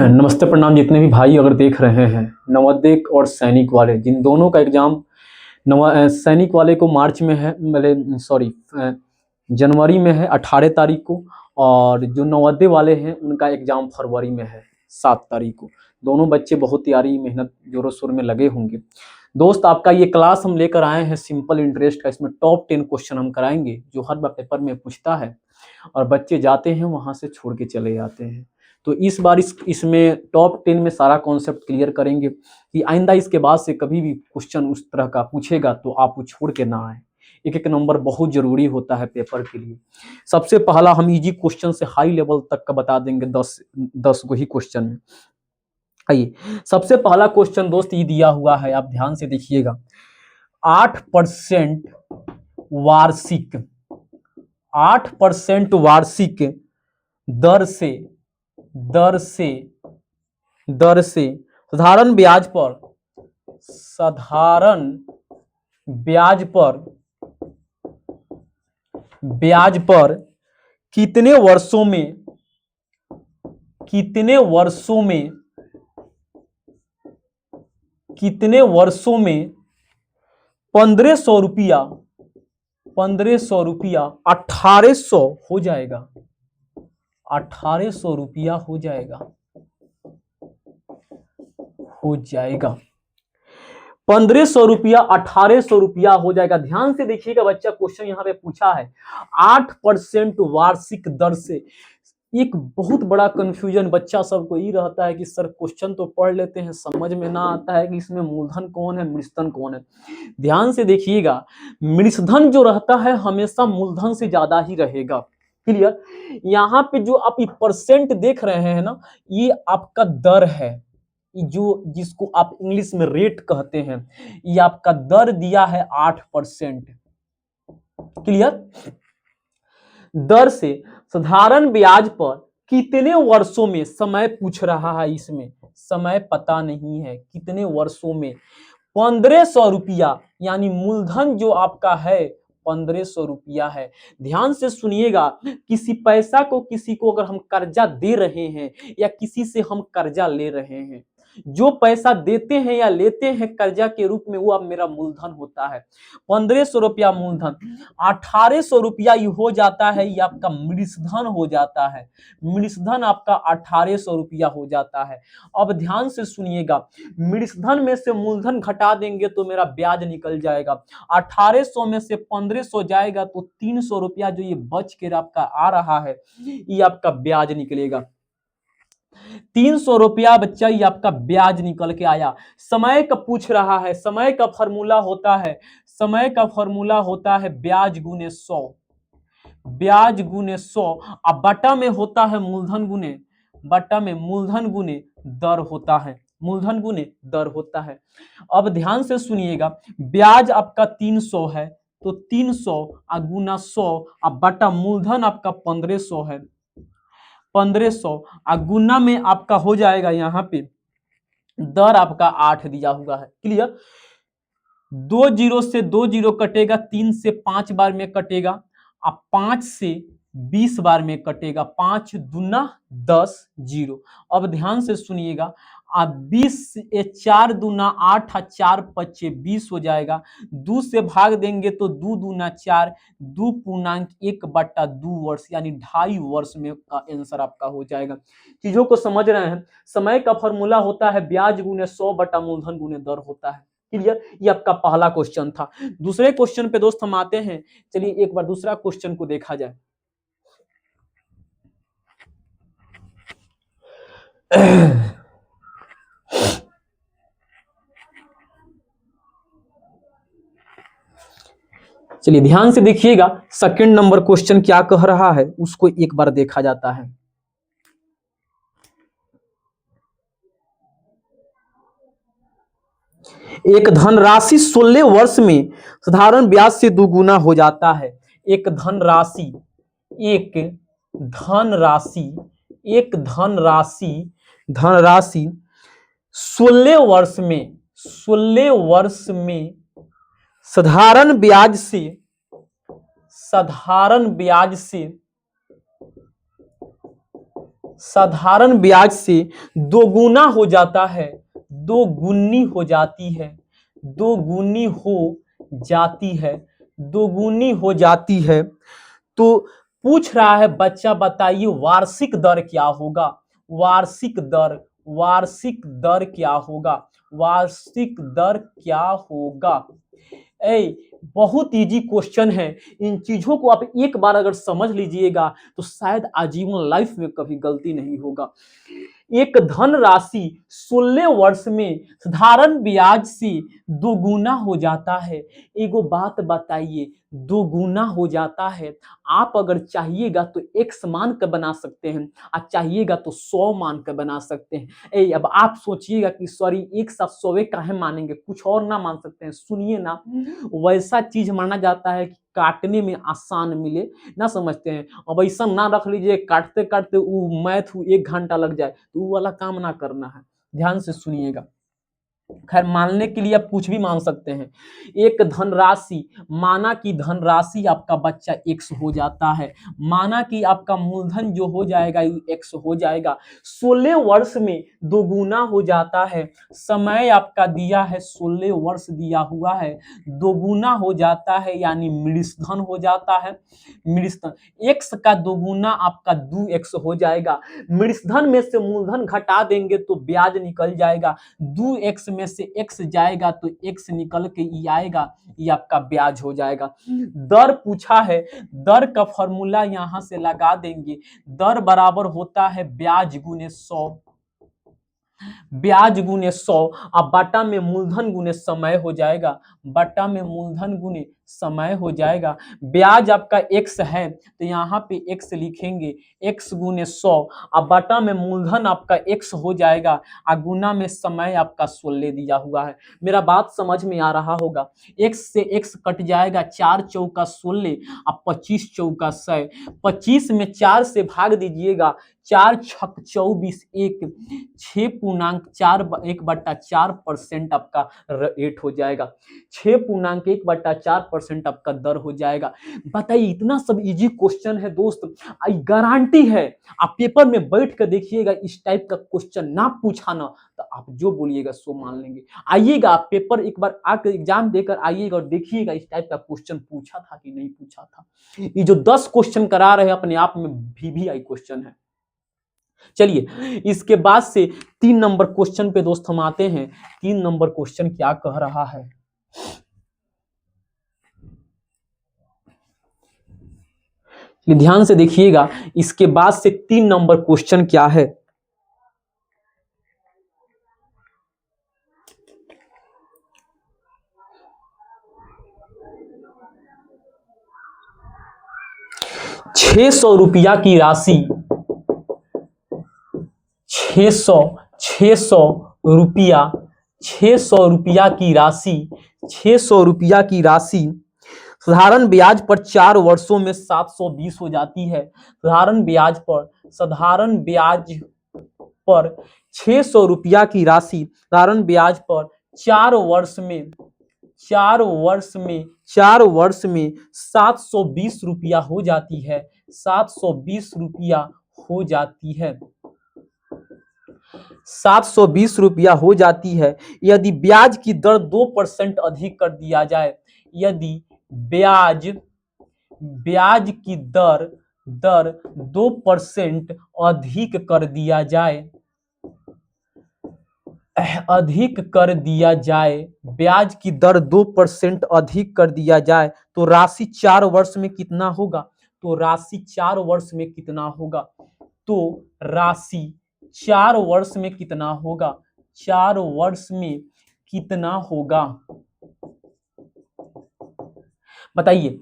नमस्ते प्रणाम जितने भी भाई अगर देख रहे हैं नवोदय और सैनिक वाले, जिन दोनों का एग्जाम सैनिक वाले को मार्च में है, मतलब सॉरी जनवरी में है 18 तारीख को, और जो नवोदय वाले हैं उनका एग्जाम फरवरी में है 7 तारीख को। दोनों बच्चे बहुत तैयारी मेहनत जोरों शोर में लगे होंगे। दोस्त, आपका ये क्लास हम लेकर आए हैं सिंपल इंटरेस्ट का। इसमें टॉप 10 क्वेश्चन हम कराएंगे जो हर बार पेपर में पूछता है और बच्चे जाते हैं वहां से छोड़ के चले जाते हैं। तो इस बार इसमें टॉप 10 में सारा कॉन्सेप्ट क्लियर करेंगे कि आइंदा इसके बाद से कभी भी क्वेश्चन उस तरह का पूछेगा तो आप वो छोड़ के ना आए। एक एक नंबर बहुत जरूरी होता है पेपर के लिए। सबसे पहला हम इजी क्वेश्चन से हाई लेवल तक का बता देंगे, 10 को ही क्वेश्चन में। आइए, सबसे पहला क्वेश्चन दोस्त ये दिया हुआ है, आप ध्यान से देखिएगा। 8% वार्षिक 8% वार्षिक दर से दर से दर से साधारण ब्याज पर ब्याज पर कितने वर्षों में 1500 रुपया 1800 हो जाएगा। 1800 रुपया हो जाएगा 1500 रुपया 1800 रुपया हो जाएगा। ध्यान से देखिएगा बच्चा, क्वेश्चन यहाँ पे पूछा है 8% वार्षिक दर से। एक बहुत बड़ा कंफ्यूजन बच्चा सबको ये रहता है कि सर क्वेश्चन तो पढ़ लेते हैं, समझ में ना आता है कि इसमें मूलधन कौन है मृषधन कौन है। ध्यान से देखिएगा, मृषधन जो रहता है हमेशा मूलधन से ज्यादा ही रहेगा। क्लियर? यहाँ पे जो आप परसेंट देख रहे हैं ना, ये आपका दर है, जो जिसको आप इंग्लिश में रेट कहते हैं, ये आपका दर दिया है 8%। क्लियर? दर से साधारण ब्याज पर कितने वर्षों में, समय पूछ रहा है, इसमें समय पता नहीं है कितने वर्षों में। 1500 रुपया यानी मूलधन जो आपका है 1500 रुपया है। ध्यान से सुनिएगा, किसी पैसा को किसी को अगर हम कर्जा दे रहे हैं या किसी से हम कर्जा ले रहे हैं, जो पैसा देते हैं या लेते हैं कर्जा के रूप में, वो अब मेरा मूलधन होता है। 1500 रुपया मूलधन, 1800 रुपया ये हो जाता है, ये आपका मृषधन हो जाता है। मृषधन आपका 1800 रुपया हो जाता है। अब ध्यान से सुनिएगा, मृषधन में से मूलधन घटा देंगे तो मेरा ब्याज निकल जाएगा। 1800 में से 1500 जाएगा तो 300 रुपया जो ये बच के आपका आ रहा है, ये आपका ब्याज निकलेगा। 300 रुपया बच्चा ये आपका ब्याज निकल के आया। समय का पूछ रहा है, समय का फॉर्मूला होता है ब्याज गुने 100। ब्याज गुने 100 अब बटा में होता है मूलधन गुने, बटा में मूलधन गुने दर होता है, मूलधन गुने दर होता है। अब ध्यान से सुनिएगा, ब्याज आपका 300 है तो 300 गुना 100 अब बटा मूलधन आपका 1500 है। 1500 गुना में आपका हो जाएगा, यहाँ पे दर आपका 8 दिया हुआ है। क्लियर? 2 जीरो से 2 जीरो कटेगा, 3 से 5 बार में कटेगा, अब 5 से 20 बार में कटेगा, 5 दूना 10 जीरो। अब ध्यान से सुनिएगा, अब 20 4 दूना 8 4 पच्चे 20 हो जाएगा। 2 से भाग देंगे तो 2 दूना 4, 2.1/2 वर्ष यानी 2.5 वर्ष में का आंसर आपका हो जाएगा। चीजों को समझ रहे हैं? समय का फॉर्मूला होता है ब्याज गुने 100 बटा मूलधन गुने दर होता है। क्लियर? ये आपका पहला क्वेश्चन था। दूसरे क्वेश्चन पे दोस्त हम आते हैं। चलिए एक बार दूसरा क्वेश्चन को देखा जाए। चलिए ध्यान से देखिएगा, सेकंड नंबर क्वेश्चन क्या कह रहा है उसको एक बार देखा जाता है। एक धनराशि 16 वर्ष में साधारण ब्याज से दुगुना हो जाता है। एक धनराशि धनराशि 16 वर्ष में साधारण ब्याज से साधारण ब्याज से दोगुना हो जाता है, दो गुनी हो जाती है, दो गुनी हो जाती है, दोगुनी हो जाती है। तो पूछ रहा है बच्चा, बताइए वार्षिक दर क्या होगा? वार्षिक दर, वार्षिक दर क्या होगा? वार्षिक दर क्या होगा? ए, बहुत इजी क्वेश्चन है। इन चीजों को आप एक बार अगर समझ लीजिएगा तो शायद आजीवन लाइफ में कभी गलती नहीं होगा। एक धन राशि 16 वर्ष में साधारण ब्याज से दोगुना हो जाता है। एगो बात बताइए, दोगुना हो जाता है। आप अगर चाहिएगा तो x मान कर बना सकते हैं, और चाहिएगा तो 100 मान कर बना सकते हैं। अब आप सोचिएगा कि सॉरी एक साथ 100 काहे मानेंगे, कुछ और ना मान सकते हैं? सुनिए ना, वैसा चीज माना जाता है कि काटने में आसान मिले, ना समझते हैं। अब ऐसा ना रख लीजिए काटते काटते वो मैथ 1 घंटा लग जाए, तो वो वाला काम ना करना है। ध्यान से सुनिएगा। खैर, मानने के लिए आप कुछ भी मान सकते हैं। एक धनराशि, माना कि धनराशि आपका बच्चा x हो जाता है, माना कि आपका मूलधन जो हो जाएगा x हो जाएगा, 16 वर्ष में दोगुना हो जाता है। समय आपका दिया है 16 वर्ष दिया हुआ है, दोगुना हो जाता है यानी मृषधन हो जाता है। मृषधन x का दोगुना आपका 2x हो जाएगा। मृषधन में से मूलधन घटा देंगे तो ब्याज निकल जाएगा। 2x में से x जाएगा तो x निकल के ई आएगा, ये आपका ब्याज हो जाएगा। दर पूछा है, दर का फॉर्मूला यहां से लगा देंगे। दर बराबर होता है ब्याज गुने 100, ब्याज गुने 100, अब बटा में मूलधन गुने समय हो जाएगा, बटा में मूलधन गुने समय हो जाएगा। ब्याज आपका x है तो यहाँ पे x लिखेंगे, x गुने 100, अब बटा में मूलधन आपका x हो जाएगा, और गुना में समय आपका 16 दिया हुआ है। मेरा बात समझ में आ रहा होगा। x से x कट जाएगा, 4 चौका 16, अब 25 चौका 100, 25 में 4 से भाग दीजिएगा, 4 छक 24, 6.4 आपका रेट हो जाएगा, 6.1/4% आपका दर हो जाएगा। बताइए, इतना सब इजी क्वेश्चन है दोस्त, गारंटी है आप पेपर में बैठ कर देखिएगा, इस टाइप का क्वेश्चन ना पूछा ना तो आप जो बोलिएगा सो मान लेंगे। आइएगा आप पेपर एक बार आकर एग्जाम देकर आइएगा और देखिएगा इस टाइप का क्वेश्चन पूछा था कि नहीं पूछा था। ये जो 10 क्वेश्चन करा रहे हैं अपने आप में VVI क्वेश्चन है। चलिए, इसके बाद से 3 नंबर क्वेश्चन पे दोस्त हम आते हैं। 3 नंबर क्वेश्चन क्या कह रहा है, ध्यान से देखिएगा। इसके बाद से 3 नंबर क्वेश्चन क्या है, ₹600 की राशि, 600 रुपया, 600 रुपया की राशि, 600 रुपया की राशि साधारण ब्याज पर 4 वर्षों में 720 हो जाती है। साधारण ब्याज पर, साधारण ब्याज पर 600 रुपया की राशि साधारण ब्याज पर 4 वर्ष में, 4 वर्ष में, 4 वर्ष में 720 रुपया हो जाती है, 720 रुपया हो जाती है, 720 रुपया हो जाती है। यदि ब्याज की दर 2% अधिक कर दिया जाए, यदि ब्याज, ब्याज की दर 2% अधिक कर दिया जाए, अधिक कर दिया जाए, ब्याज की दर 2% अधिक कर दिया जाए तो राशि 4 वर्ष में कितना होगा? तो राशि 4 वर्ष में कितना होगा? तो राशि 4 वर्ष में कितना होगा? 4 वर्ष में कितना होगा? बताइए।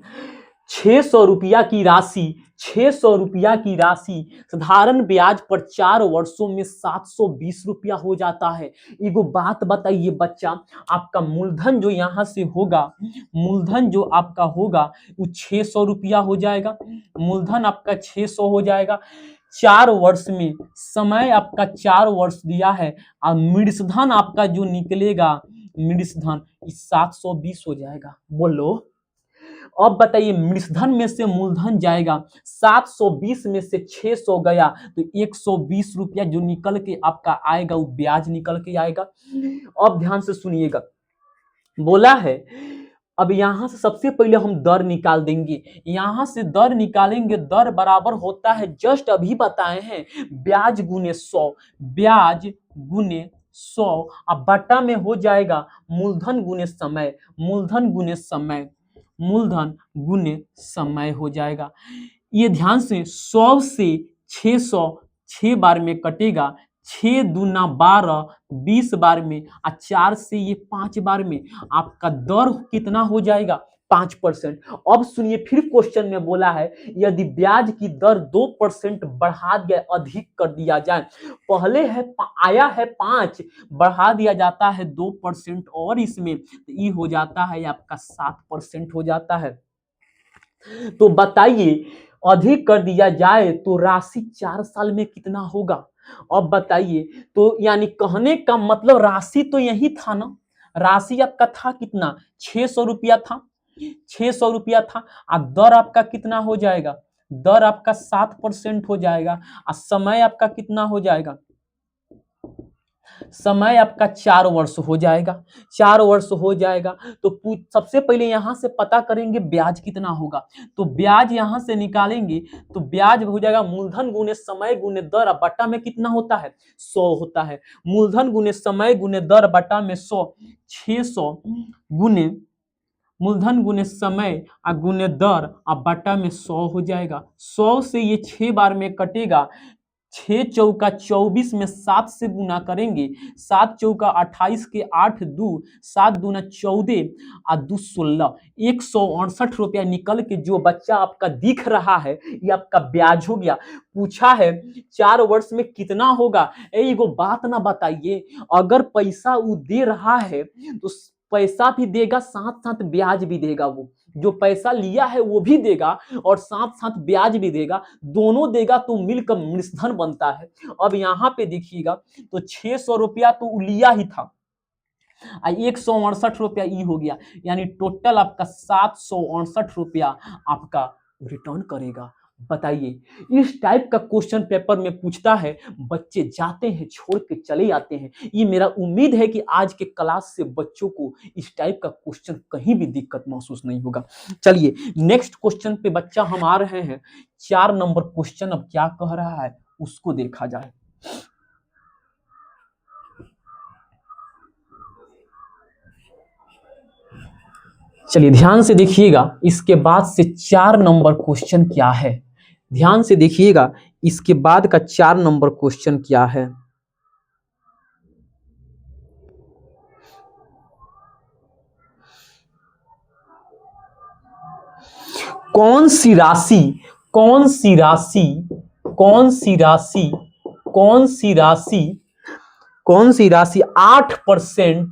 600 रुपया की राशि, 600 रुपया की राशि साधारण ब्याज पर 4 वर्षों में 720 रुपया हो जाता है। एगो बात बताइए बच्चा, आपका मूलधन जो यहाँ से होगा, मूलधन जो आपका होगा वो 600 रुपया हो जाएगा, मूलधन आपका 600 हो जाएगा। 4 वर्ष में, समय आपका 4 वर्ष दिया है, और मृषधन आपका जो निकलेगा, मृषधन 720 हो जाएगा। बोलो, अब बताइए मृषधन में से मूलधन जाएगा, 720 में से 600 गया तो 120 रुपया जो निकल के आपका आएगा वो ब्याज निकल के आएगा। अब ध्यान से सुनिएगा, बोला है अब यहां से सबसे पहले हम दर निकाल देंगे, यहां से दर निकालेंगे, दर बराबर होता है जस्ट अभी बताए हैं ब्याज गुने 100, ब्याज गुने 100 अब बटा में हो जाएगा मूलधन गुने समय, मूलधन गुने समय, मूलधन गुने समय हो जाएगा। ये ध्यान से 100 से 600 6 बार में कटेगा, 6 दूना 12 20 बार में, और 4 से ये 5 बार में, आपका दर कितना हो जाएगा 5%। अब सुनिए फिर क्वेश्चन में बोला है यदि ब्याज की दर 2% बढ़ा दिया, अधिक कर दिया जाए, पहले है आया है 5, बढ़ा दिया जाता है 2% और इसमें तो ये हो जाता है आपका 7% हो जाता है। तो बताइए अधिक कर दिया जाए तो राशि 4 साल में कितना होगा। अब बताइए, तो यानी कहने का मतलब राशि तो यही था ना, राशि आपका था कितना 600 रुपया था, 600 रुपया था, और दर आपका कितना हो जाएगा, दर आपका 7% हो जाएगा, और समय आपका कितना हो जाएगा, समय आपका 4 वर्ष हो जाएगा, 4 वर्ष हो जाएगा। तो सबसे पहले यहां से पता करेंगे ब्याज कितना होगा, तो ब्याज यहां से निकालेंगे तो ब्याज हो जाएगा मूलधन गुने समय गुने दर, बटा में कितना होता है 100 होता है, मूलधन गुने समय गुने दर बटा में 100, 600 गुने मूलधन गुने समय और गुने दर अब बटा में 100 हो जाएगा। 100 से ये 6 बार में कटेगा, 6 चौका 24 में 7 से गुना करेंगे, 7 चौका 28 के 8 2 7 दूना 14 और 2 16, 168 रुपया निकल के जो बच्चा आपका दिख रहा है ये आपका ब्याज हो गया। पूछा है 4 वर्ष में कितना होगा, एगो बात ना बताइए, अगर पैसा वो दे रहा है तो पैसा भी देगा साथ साथ ब्याज भी देगा, वो जो पैसा लिया है वो भी देगा और साथ साथ ब्याज भी देगा, दोनों देगा तो मिलकर मृषधन बनता है। अब यहाँ पे देखिएगा तो 600 रुपया तो लिया ही था, 168 रुपया ई हो गया, यानी टोटल आपका 768 रुपया आपका रिटर्न करेगा। बताइए इस टाइप का क्वेश्चन पेपर में पूछता है, बच्चे जाते हैं छोड़ के चले आते हैं। ये मेरा उम्मीद है कि आज के क्लास से बच्चों को इस टाइप का क्वेश्चन कहीं भी दिक्कत महसूस नहीं होगा। चलिए नेक्स्ट क्वेश्चन पे बच्चा हम आ रहे हैं, 4 नंबर क्वेश्चन अब क्या कह रहा है उसको देखा जाए। चलिए ध्यान से देखिएगा, इसके बाद से 4 नंबर क्वेश्चन क्या है, ध्यान से देखिएगा इसके बाद का 4 नंबर क्वेश्चन क्या है। कौन सी राशि कौन सी राशि कौन सी राशि कौन सी राशि कौन सी राशि 8%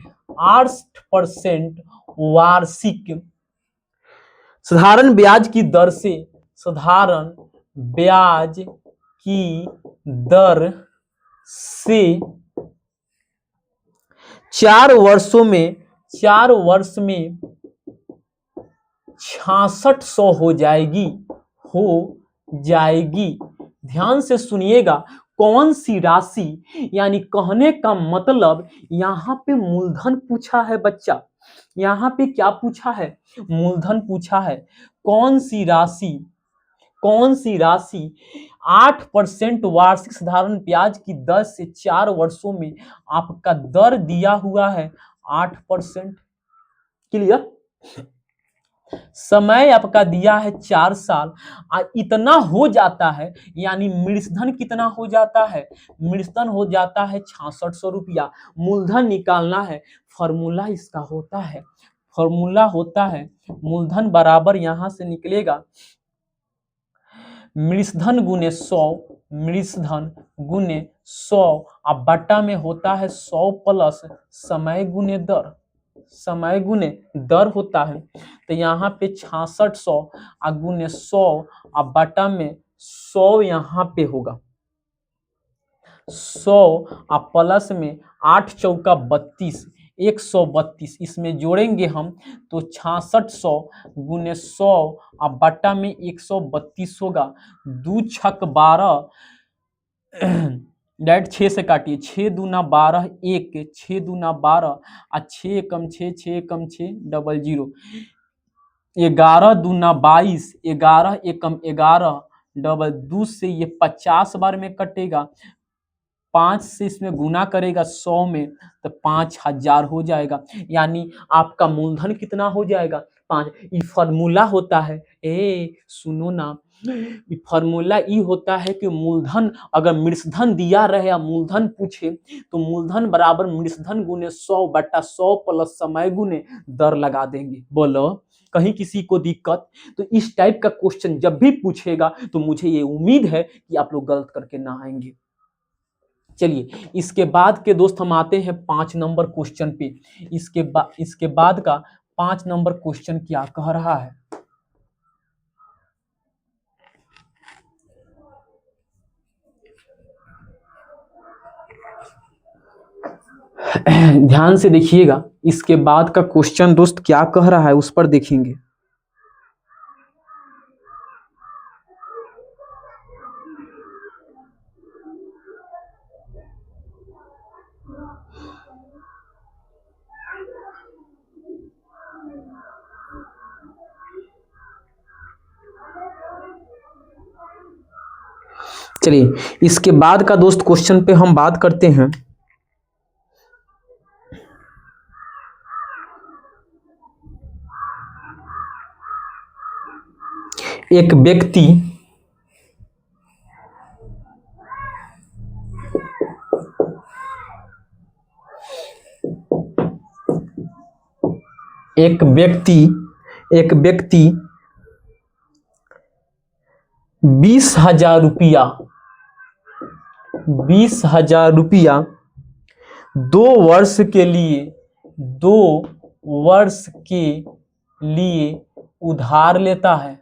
वार्षिक साधारण ब्याज की दर से, साधारण ब्याज की दर से 4 वर्षों में 6600 हो जाएगी। ध्यान से सुनिएगा, कौन सी राशि, यानी कहने का मतलब यहाँ पे मूलधन पूछा है बच्चा, यहाँ पे क्या पूछा है, मूलधन पूछा है। कौन सी राशि 8% वार्षिक साधारण ब्याज की दर से 4 वर्षों में आपका दर दिया हुआ है 8%। क्लियर, समय आपका दिया है 4 साल, इतना हो जाता है, यानी मृषधन कितना हो जाता है, मृषधन हो जाता है 6600 रुपया। मूलधन निकालना है, फॉर्मूला इसका होता है, मूलधन बराबर यहां से निकलेगा मृषधन गुने 100, मृषधन गुने 100 अब बटा में होता है 100 प्लस समय गुने दर, समय गुने दर होता है। तो यहाँ पे 6600 गुने 100 अब बटा में 100 यहाँ पे होगा, 100 अब प्लस में 8 चौका 32, 132, इसमें जोड़ेंगे हम तो 6600 गुने 100 अब बट्टा में 132 होगा। 2 छक 12 डायरेक्ट 6 से काटिए, 6 दूना 12 1, 6 दूना 12 और 6 कम 6, 6 कम 6 00, 11 दूना 22, 11 एकम 11 डबल 2 से ये 50 बार में कटेगा, 5 से इसमें गुना करेगा 100 में तो 5000 हो जाएगा। यानी आपका मूलधन कितना हो जाएगा 5। ये फॉर्मूला होता है, सुनो ना, फॉर्मूला ई होता है कि मूलधन अगर मृषधन दिया रहे या मूलधन पूछे तो मूलधन बराबर मृषधन गुने 100 बटा 100 प्लस समय गुने दर लगा देंगे। बोलो कहीं किसी को दिक्कत? तो इस टाइप का क्वेश्चन जब भी पूछेगा तो मुझे ये उम्मीद है कि आप लोग गलत करके ना आएंगे। चलिए इसके बाद के दोस्त हम आते हैं 5 नंबर क्वेश्चन पे। इसके बाद का 5 नंबर क्वेश्चन क्या कह रहा है? ध्यान से देखिएगा, इसके बाद का क्वेश्चन दोस्त क्या कह रहा है उस पर देखेंगे। चलिए इसके बाद का दोस्त क्वेश्चन पे हम बात करते हैं। एक व्यक्ति एक व्यक्ति 20,000 रुपया 2 वर्ष के लिए उधार लेता है।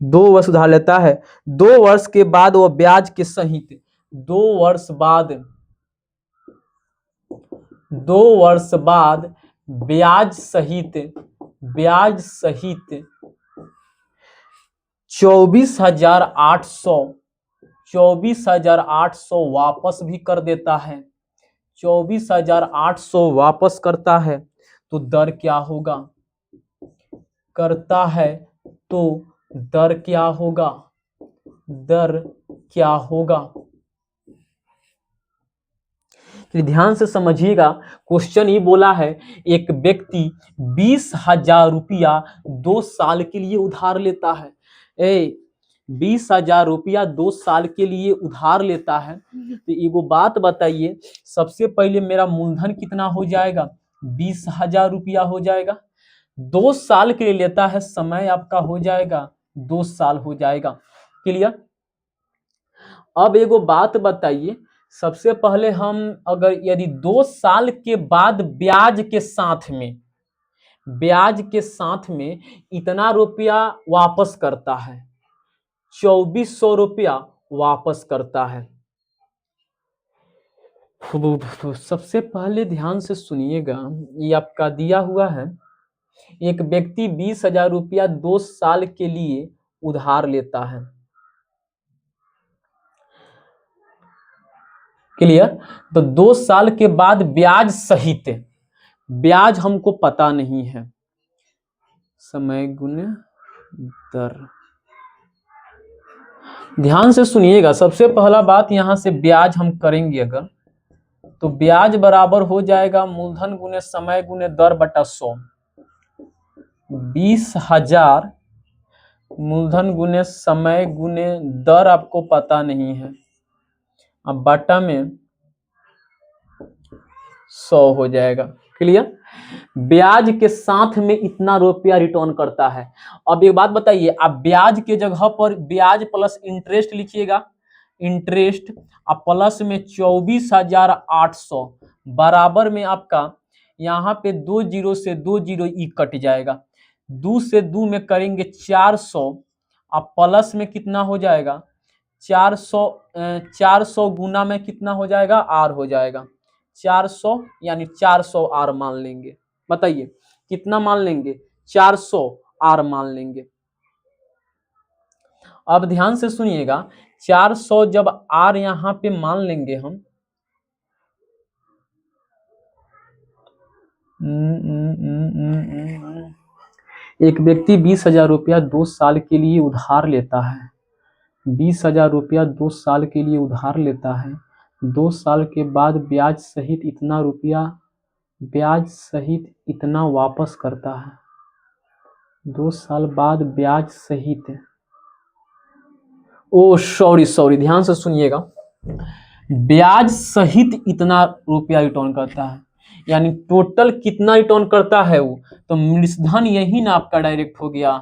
2 वर्ष उधार लेता है। 2 वर्ष के बाद वो ब्याज के सहित 2 वर्ष बाद ब्याज सहित 24,800 वापस भी कर देता है। 24,800 वापस करता है तो दर क्या होगा? दर क्या होगा? ध्यान से समझिएगा, क्वेश्चन ये बोला है एक व्यक्ति 20,000 रुपया 2 साल के लिए उधार लेता है। 20,000 रुपया 2 साल के लिए उधार लेता है तो एगो बात बताइए, सबसे पहले मेरा मूलधन कितना हो जाएगा? 20,000 रुपया हो जाएगा। 2 साल के लिए लेता है, समय आपका हो जाएगा 2 साल हो जाएगा। क्लियर? अब एगो बात बताइए, सबसे पहले हम अगर यदि 2 साल के बाद ब्याज के साथ में इतना रुपया वापस करता है, 2400 रुपया वापस करता है। सबसे पहले ध्यान से सुनिएगा, ये आपका दिया हुआ है एक व्यक्ति 20,000 रुपया 2 साल के लिए उधार लेता है। क्लियर? तो 2 साल के बाद ब्याज सहित, ब्याज हमको पता नहीं है, समय गुने दर। ध्यान से सुनिएगा, सबसे पहला बात यहां से ब्याज हम करेंगे अगर, तो ब्याज बराबर हो जाएगा मूलधन गुने समय गुने दर बटा 100। 20,000 मूलधन गुने समय गुने दर आपको पता नहीं है, अब बटा में 100 हो जाएगा। क्लियर? ब्याज के साथ में इतना रुपया रिटर्न करता है। अब एक बात बताइए, आप ब्याज के जगह पर ब्याज प्लस इंटरेस्ट लिखिएगा, इंटरेस्ट अब प्लस में 24,800 बराबर में आपका यहाँ पे 2 जीरो से 2 जीरो ई कट जाएगा, 2 से 2 में करेंगे 400, अब प्लस में कितना हो जाएगा 400 गुना में कितना हो जाएगा, आर हो जाएगा 400, यानी 400 आर मान लेंगे। बताइए कितना मान लेंगे, 400 आर मान लेंगे। अब ध्यान से सुनिएगा, 400 जब आर यहां पे मान लेंगे हम, एक व्यक्ति 20,000 रुपया 2 साल के लिए उधार लेता है। 20,000 रुपया 2 साल के लिए उधार लेता है। 2 साल के बाद ब्याज सहित इतना रुपया, ब्याज सहित इतना वापस करता है। 2 साल बाद ब्याज सहित, ओ सॉरी ध्यान से सुनिएगा, ब्याज सहित इतना रुपया रिटर्न करता है, यानी टोटल कितना रिटर्न करता है वो, तो मूलधन यही ना आपका डायरेक्ट हो गया।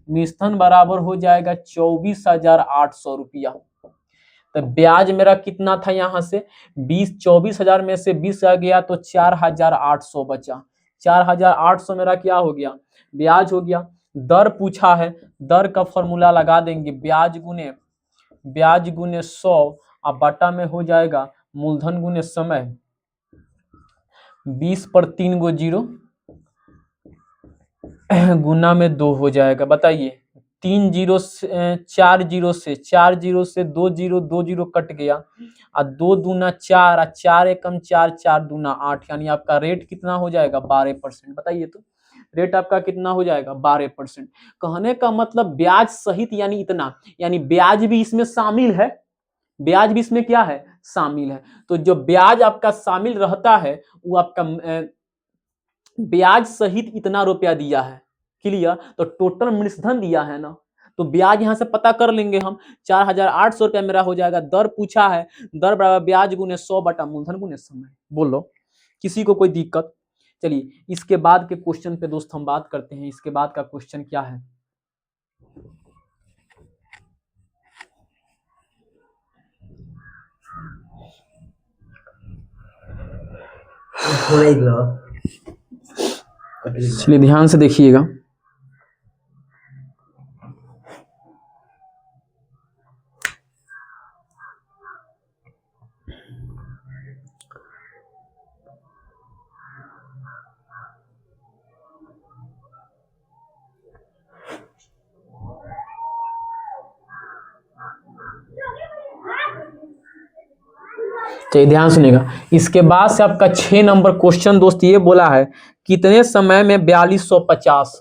मूलधन बराबर हो जाएगा 24,800 रुपया। तो ब्याज मेरा कितना था, यहां से 24,000 में से 20 आ गया तो 4,800 बचा। 4,800 मेरा क्या हो गया, ब्याज हो गया। दर पूछा है, दर का फॉर्मूला लगा देंगे, ब्याज गुने 100 अब बटा में हो जाएगा मूलधन गुने समय, 20 पर 3 गो 0 गुना में 2 हो जाएगा। बताइए 3 0 से 4 0 से 4 0 से 2 0 2 0 कट गया, और 2 दूना 4 और 4 एकम 4 4 दूना 8, यानी आपका रेट कितना हो जाएगा 12%। बताइए तो रेट आपका कितना हो जाएगा 12%। कहने का मतलब ब्याज सहित यानी इतना, यानी ब्याज भी इसमें शामिल है, ब्याज भी इसमें क्या है, शामिल है। तो जो ब्याज आपका शामिल रहता है वो आपका ब्याज सहित इतना रुपया दिया है, क्लियर। तो टोटल मूलधन दिया है ना, तो ब्याज यहां से पता कर लेंगे हम, 4,800 रुपया मेरा हो जाएगा। दर पूछा है, दर बराबर ब्याज गुने 100 बटा मूलधन गुने समय। बोलो किसी को कोई दिक्कत। चलिए इसके बाद के क्वेश्चन पे दोस्त हम बात करते हैं। इसके बाद का क्वेश्चन क्या है, चलिए ध्यान से देखिएगा। चलिए ध्यान सुनिएगा। इसके बाद से आपका 6 नंबर क्वेश्चन दोस्त ये बोला है, कितने समय में 4250,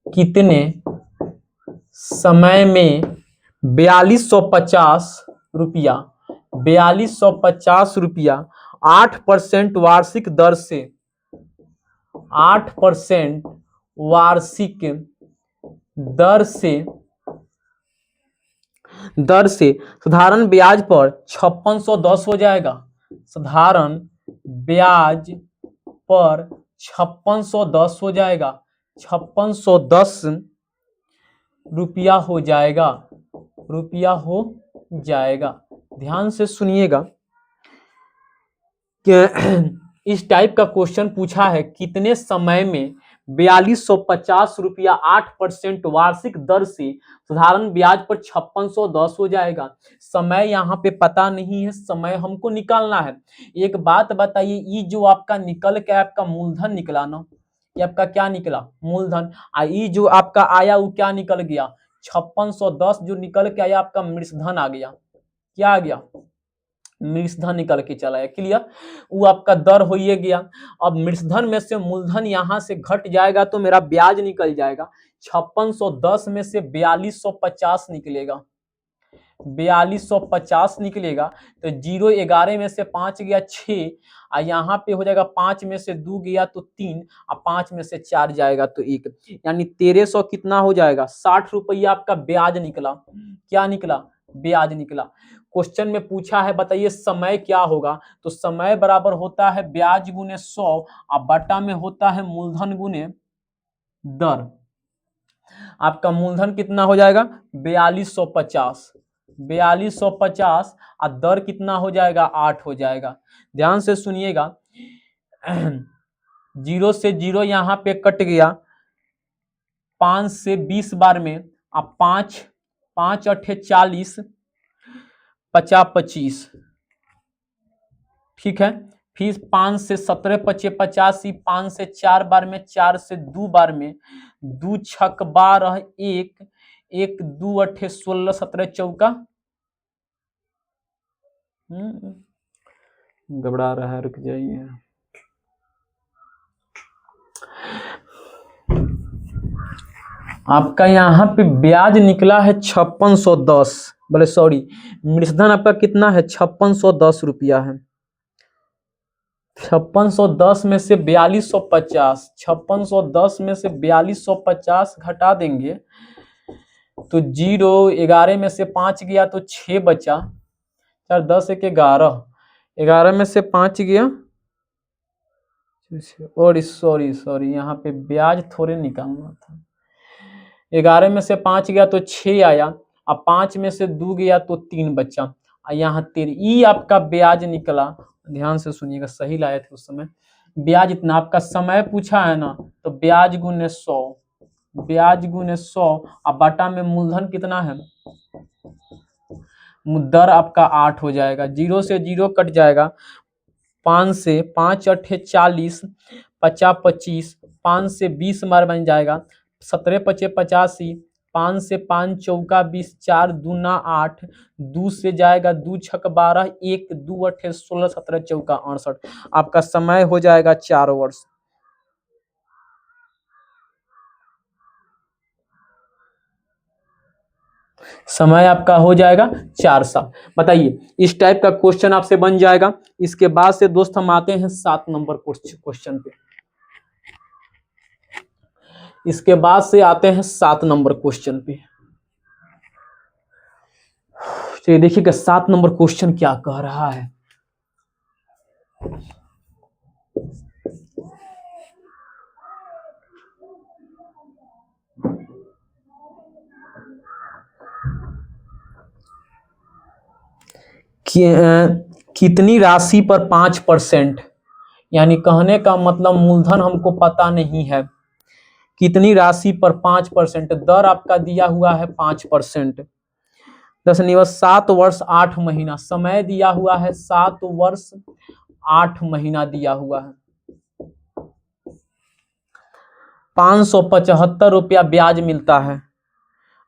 कितने समय में 4250 रुपया, 4250 रुपया 8% वार्षिक दर से, 8% वार्षिक दर से साधारण ब्याज पर 5610 हो जाएगा। साधारण ब्याज पर 5610 हो जाएगा, 5610 रुपया हो जाएगा, रुपया हो जाएगा। ध्यान से सुनिएगा कि इस टाइप का क्वेश्चन पूछा है, कितने समय में 4250 रुपया 8% वार्षिक दर से साधारण ब्याज पर 5610 हो जाएगा। समय यहाँ पे पता नहीं है, समय हमको निकालना है। एक बात बताइए, ये जो आपका निकल के आपका मूलधन निकला ना, ये आपका क्या निकला, मूलधन। ये जो आपका आया वो क्या निकल गया, 5610 जो निकल के आया आपका मूलधन आ गया। क्या आ गया, मूलधन निकल के चला है, क्लियर। वो आपका दर हो ही गया। अब मूलधन में से मूलधन यहां से घट जाएगा तो मेरा ब्याज निकल जाएगा। 5610 में से 4250 निकलेगा, 4250 निकलेगा। तो 0 11 में से 5 गया 6, और यहाँ पे हो जाएगा 5 में से 2 गया तो 3, और 5 में से 4 जाएगा तो 1, यानी 1300 कितना हो जाएगा, 60 रुपया आपका ब्याज निकला। क्या निकला, ब्याज निकला। क्वेश्चन में पूछा है बताइए समय क्या होगा, तो समय बराबर होता है ब्याज गुने 100 और बटा में होता है मूलधन गुने दर। आपका मूलधन कितना हो जाएगा 4250, 4250 और दर कितना हो जाएगा 8 हो जाएगा। ध्यान से सुनिएगा, 0 से 0 यहाँ पे कट गया, 5 से 20 बार में, अब 5 5 अट्ठे 40, 50 25, ठीक है। फिर 5 से 17 पचे 85, 5 से 4 बार में, 4 से 2 बार में, 2 छक 12, 1 1 2 अट्ठे 16, 17 चौका, घबरा रहा है, रुक जाइए। आपका यहाँ पे ब्याज निकला है 5610, बोले सॉरी, मृतधन आपका कितना है 5610 रुपया है। 5610 में से 4250, 5610 में से 4250 घटा देंगे तो 0, 11 में से 5 गया तो 6 बचा, 4 10 1 11, 11 में से 5 गया, और सॉरी यहाँ पे ब्याज थोड़े निकालना था। 11 में से 5 गया तो 6 आया, अब 5 में से 2 गया तो 3 बचा, यहाँ 3 आपका ब्याज निकला। ध्यान से सुनिएगा, सही लाए थे उस समय। ब्याज इतना आपका समय पूछा है ना, तो ब्याज गुने 100, ब्याज गुने 100, अब बाटा में मूलधन कितना है, दर आपका 8 हो जाएगा, 0 से 0 कट जाएगा, 5 से 5 अट्ठे 40, 50 25, 5 से 20 मार बन जाएगा, 17 पचे 85, 5 से 5 चौका 20, 4 दूना 8, 2 से जाएगा 2 छक 12, 1 2 अट्ठे 16, 17 चौका 68, आपका समय हो जाएगा 4 वर्ष। समय आपका हो जाएगा 4 साल। बताइए, इस टाइप का क्वेश्चन आपसे बन जाएगा। इसके बाद से दोस्त हम आते हैं 7 नंबर क्वेश्चन पे। इसके बाद से आते हैं 7 नंबर क्वेश्चन पे। चलिए देखिएगा 7 नंबर क्वेश्चन क्या कह रहा है। कितनी राशि पर 5%, यानी कहने का मतलब मूलधन हमको पता नहीं है, कितनी राशि पर 5%, दर आपका दिया हुआ है 5%, 7 वर्ष 8 महीना, समय दिया हुआ है 7 वर्ष 8 महीना दिया हुआ है, 575 रुपया ब्याज मिलता है।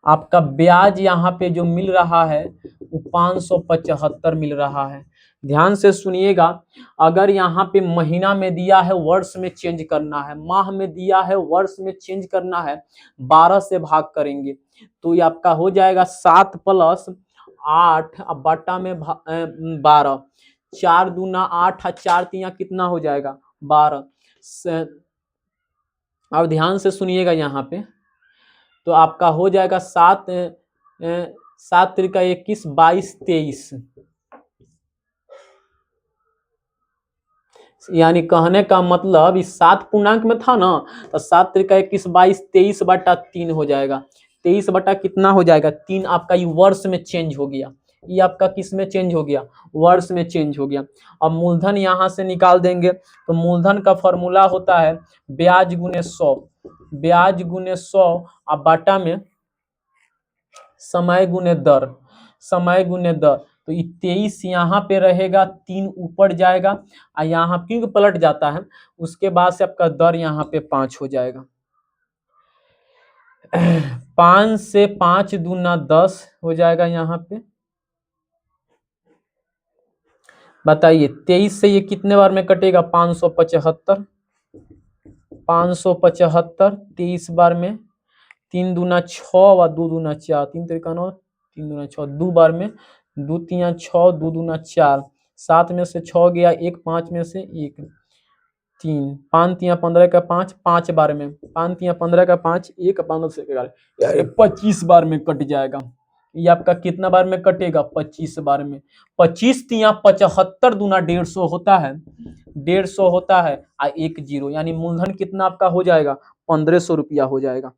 आपका ब्याज यहाँ पे जो मिल रहा है वो 575 मिल रहा है। ध्यान से सुनिएगा, अगर यहाँ पे महीना में दिया है, वर्ष में चेंज करना है, माह में दिया है, वर्ष में चेंज करना है, 12 से भाग करेंगे तो ये आपका हो जाएगा 7 + 8 अब बटा में 12, 4 दूना 8, 4 तिया कितना हो जाएगा 12। अब ध्यान से सुनिएगा यहाँ पे, तो आपका हो जाएगा 7 3 21 22 23, यानी कहने का मतलब इस 7 पूर्णांक में था ना, तो 7 3 21 22 23 बटा 3 हो जाएगा, 23 बटा कितना हो जाएगा 3, आपका ये वर्ष में चेंज हो गया, ये आपका किस में चेंज हो गया, वर्ष में चेंज हो गया। अब मूलधन यहाँ से निकाल देंगे, तो मूलधन का फॉर्मूला होता है ब्याज गुने 100, ब्याज गुने 100 अब बाटा में समय गुने दर, समय गुने दर, तो ये 23 यहाँ पे रहेगा, 3 ऊपर जाएगा और यहाँ क्योंकि पलट जाता है, उसके बाद से आपका दर यहाँ पे 5 हो जाएगा। 5 से 5 दूना 10 हो जाएगा यहाँ पे। बताइए 23 से ये कितने बार में कटेगा, 575, 575 23 बार में, 3 दूना 6 व 2 दूना 4, 3 3 9, 3 दूना 6, 2 बार में, 2 तिया 6, 2 दूना 4, 7 में से 6 गया 1, 5 में से 1 3, 5 तिया 15 का 5, 5 बार में, 5 तिया 15 का 5, 1 5 से 11, 25 बार में कट जाएगा। ये आपका कितना बार में कटेगा, 25 बार में। 25 तिया 75 दूना 150 होता है, 150 होता है और 1 0, यानी मूलधन कितना आपका हो जाएगा, 1500 रुपया हो जाएगा।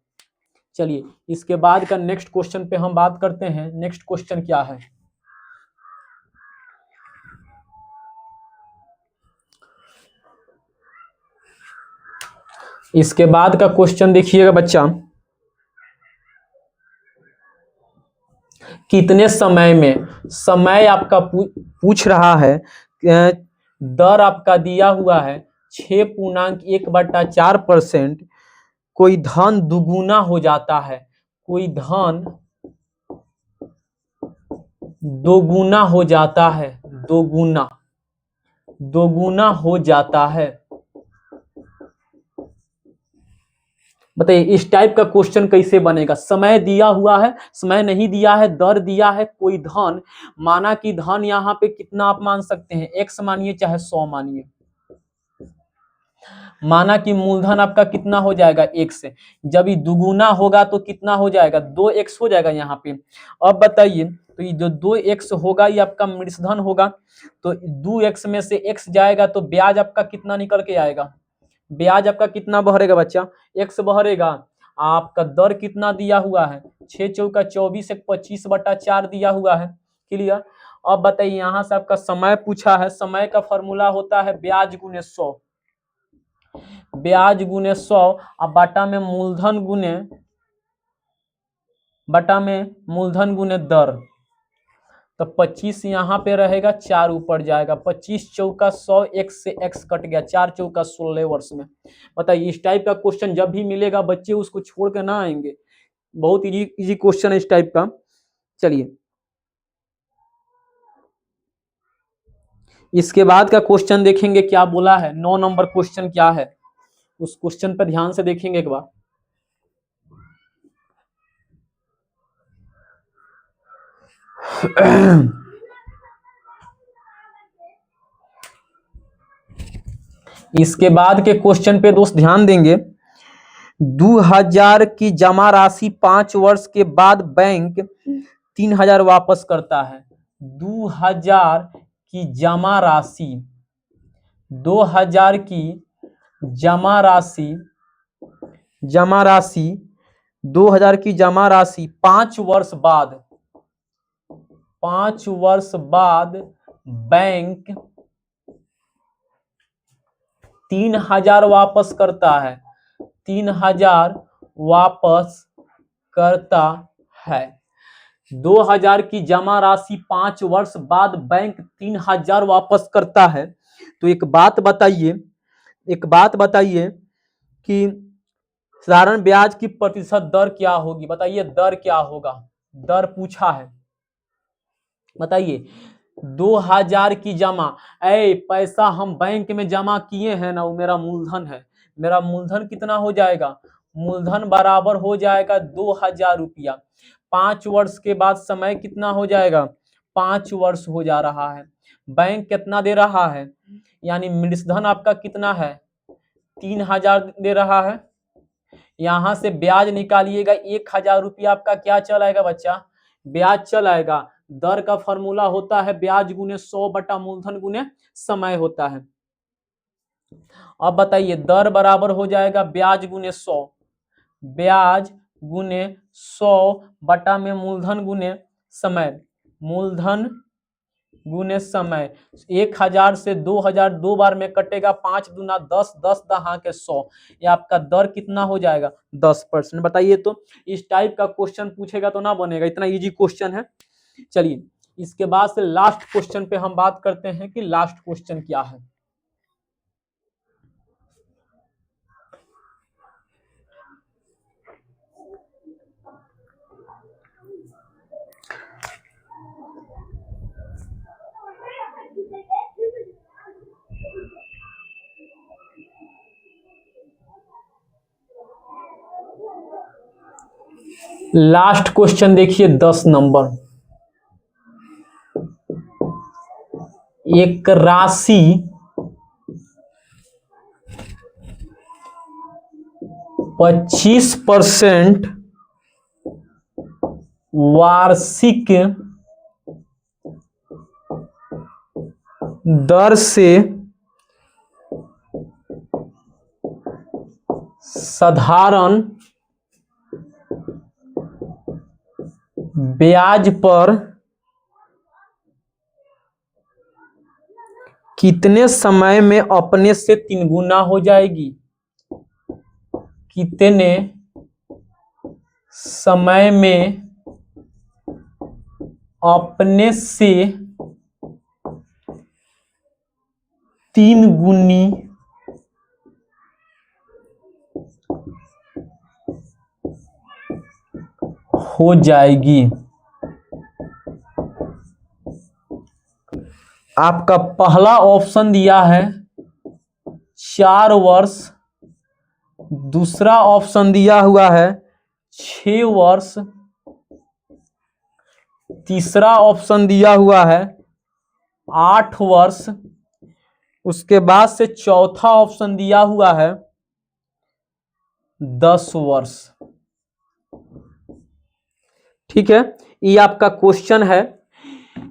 चलिए इसके बाद का नेक्स्ट क्वेश्चन पे हम बात करते हैं। नेक्स्ट क्वेश्चन क्या है, इसके बाद का क्वेश्चन देखिएगा बच्चा, कितने समय में, समय आपका पूछ रहा है। दर आपका दिया हुआ है 6.1/4%। कोई धन दुगुना हो जाता है, कोई धन दोगुना हो जाता है, दोगुना दोगुना हो जाता है। बताइए इस टाइप का क्वेश्चन कैसे बनेगा। समय दिया हुआ है, समय नहीं दिया है, दर दिया है, कोई धन, माना कि धन यहाँ पे कितना आप मान सकते हैं, x मानिए चाहे 100 मानिए। माना कि मूलधन आपका कितना हो जाएगा, x। जब ये दुगुना होगा तो कितना हो जाएगा, 2x हो जाएगा यहाँ पे। अब बताइए तो ये जो 2x होगा ये आपका मृषधन होगा, तो 2x में से x जाएगा तो ब्याज आपका कितना निकल के आएगा, ब्याज आपका कितना बहरेगा बच्चा, x बहरेगा। आपका दर कितना दिया हुआ है, 6 चौका 24, 25/4 दिया हुआ है। क्लियर। अब बताइए यहाँ से आपका समय पूछा है, समय का फॉर्मूला होता है ब्याज गुने 100, ब्याज गुने 100 अब बटा में मूलधन गुने दर। तो 25 यहाँ पे रहेगा, 4 ऊपर जाएगा, 25 चौका 100, x से x कट गया, 4 चौका 16 वर्ष में। बताइए इस टाइप का क्वेश्चन जब भी मिलेगा बच्चे उसको छोड़ के ना आएंगे, बहुत इजी क्वेश्चन है इस टाइप का। चलिए इसके बाद का क्वेश्चन देखेंगे क्या बोला है, 9 नंबर क्वेश्चन क्या है, उस क्वेश्चन पर ध्यान से देखेंगे एक बार। इसके बाद के क्वेश्चन पे दोस्त ध्यान देंगे। 2000 की जमा राशि 5 वर्ष के बाद बैंक 3000 वापस करता है। 2000 की जमा राशि, 2000 की जमा राशि 2000 की जमा राशि 5 वर्ष बाद, 5 वर्ष बाद बैंक 3000 वापस करता है, 3000 वापस करता है। 2000 की जमा राशि 5 वर्ष बाद बैंक 3000 वापस करता है। तो एक बात बताइए कि साधारण ब्याज की प्रतिशत दर क्या होगी, बताइए दर क्या होगा, दर पूछा है। बताइए 2000 की जमा, पैसा हम बैंक में जमा किए हैं ना, वो मेरा मूलधन है, मेरा मूलधन कितना हो जाएगा, मूलधन बराबर हो जाएगा 2000 रुपया। 5 वर्ष के बाद समय कितना हो जाएगा, 5 वर्ष हो जा रहा है। बैंक कितना दे रहा है, यानी मृषधन आपका कितना है, 3000 दे रहा है। यहां से ब्याज निकालिएगा, 1000 रुपया आपका क्या चलाएगा बच्चा, ब्याज चलाएगा। दर का फॉर्मूला होता है ब्याज गुने 100 बटा मूलधन गुने समय होता है। अब बताइए दर बराबर हो जाएगा ब्याज गुने 100, ब्याज गुने 100 बटा में मूलधन गुने समय, मूलधन गुने समय। 1000 से 2000 दो बार में कटेगा, 5 दूना 10, 10 दहा के 100, ये आपका दर कितना हो जाएगा, 10%। बताइए तो इस टाइप का क्वेश्चन पूछेगा तो ना बनेगा, इतना इजी क्वेश्चन है। चलिए इसके बाद से लास्ट क्वेश्चन पे हम बात करते हैं कि लास्ट क्वेश्चन क्या है। लास्ट क्वेश्चन देखिए 10 नंबर। एक राशि 25% वार्षिक दर से साधारण ब्याज पर कितने समय में अपने से 3 गुना हो जाएगी, कितने समय में अपने से 3 गुनी हो जाएगी। आपका पहला ऑप्शन दिया है 4 वर्ष, दूसरा ऑप्शन दिया हुआ है 6 वर्ष, तीसरा ऑप्शन दिया हुआ है 8 वर्ष, उसके बाद से चौथा ऑप्शन दिया हुआ है 10 वर्ष। ठीक है, ये आपका क्वेश्चन है।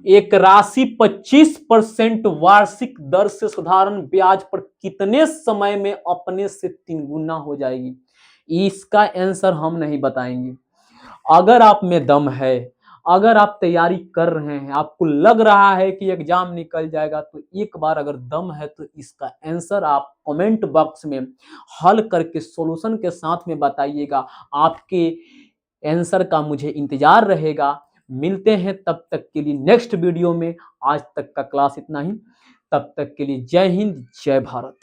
एक राशि 25% वार्षिक दर से साधारण ब्याज पर कितने समय में अपने से 3 गुना हो जाएगी? इसका आंसर हम नहीं बताएंगे। अगर आप में दम है, अगर आप तैयारी कर रहे हैं, आपको लग रहा है कि एग्जाम निकल जाएगा, तो एक बार अगर दम है तो इसका आंसर आप कमेंट बॉक्स में हल करके सॉल्यूशन के साथ में बताइएगा। आपके आंसर का मुझे इंतजार रहेगा। मिलते हैं तब तक के लिए नेक्स्ट वीडियो में। आज तक का क्लास इतना ही। तब तक के लिए जय हिंद, जय भारत।